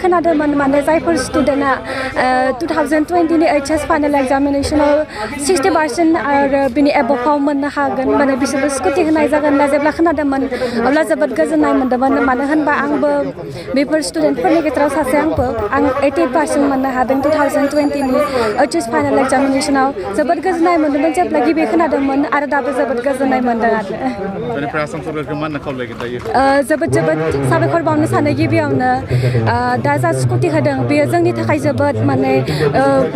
खोनादोंमोन माने जायफोर स्टुडेन्टआ 2020 नि HS फाइनाल एग्जामिनेशनाव 60% आरो बिनि एबभआव मोननो हागोन माने बिसोरबो स्कुटि होनाय जागोन होनना जेब्ला खोनादोंमोन अब्ला जोबोद गोजोननाय मोन्दोंमोन मानो होनबा आंबो बेफोर स्टुडेन्टफोरनि गेजेराव सासे आं 80% मोननो हादों 2020 नि HS फाइनाल एग्जामिनेशनाव जोबोद गोजोननाय मोन्दोंमोन जेब्ला गिबि खोनादोंमोन आरो दाबो जोबोद गोजोननाय मोन्दों आरो जोबोद साबायखर बावनो सानो गिबियावनो दा जा स्कुटि होदों बेयो जोंनि थाखाय जोबोद माने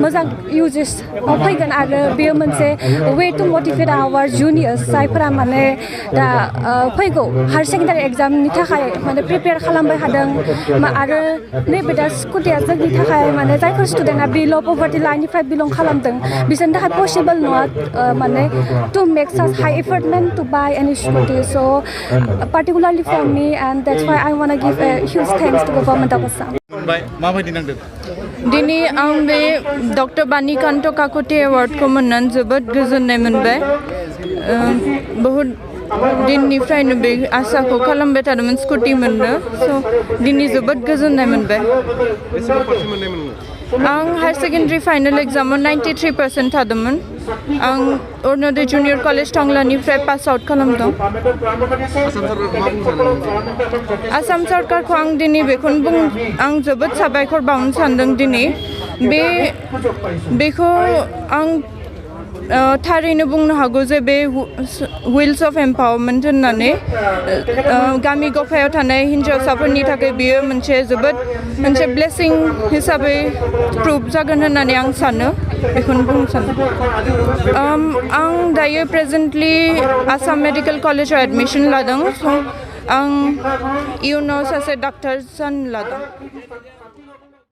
मोजां इउजेसआव फैगोन आरो बेयो मोनसे way to motivate our juniors जायफोरा माने दा फैगौ हायार सेकेन्डारि एग्जामनि थाखाय माने प्रिपेयार खालामबाय थादों आरो नैबे दा स्कुटिया जोंनि थाखाय माने जायफोर स्टुडेन्टआ बिल' पभार्टि लाइननिफ्राय बिलं खालामदों बिसोरनि थाखाय पसिबल नङा माने टु मेक साच हाई एफर्टमेन्ट टु बाय एनि स्कुटि स' particularly for me and that's why I want to give a huge thanks to the government of Assam. माबायदि नांदों दिनै आं बे डक्टर बानिकान्त काकति एवार्डखौ मोननानै जोबोद गोजोननाय मोनबाय बहुद दिननिफ्रायनो बे आसाखौ खालामबाय थादोंमोन स्कुटि मोननो स' दिनै जोबोद गोजोननाय मोनबाय आं हायार सेकेन्डारि फाइनाल एग्जामाव 93% थादोंमोन आं अरुण'दय जुनियर कलेज टंलानिफ्राय पास आउट खालामदों आसाम सरकारखौ आं दिनै बेखौनो आं जोबोद साबायखर बावनो सानदों दिनै बेखौ आं थारैनो बुंनो हागौ जे बे व्हिल्स अफ एम्पावारमेन्ट होननानै गामि गफायाव थानाय हिन्जावसाफोरनि थाखाय बियो मोनसे जोबोद मोनसे ब्लेसिं हिसाबै प्रुभ जागोन होननानै आं सानो बेखौनो बुंनो सानो आं दायो प्रेजेन्टलि आसाम मेडिकेल कलेजाव एडमिसन लादों स' आं इयुनाव सासे डाक्टार जानो लादों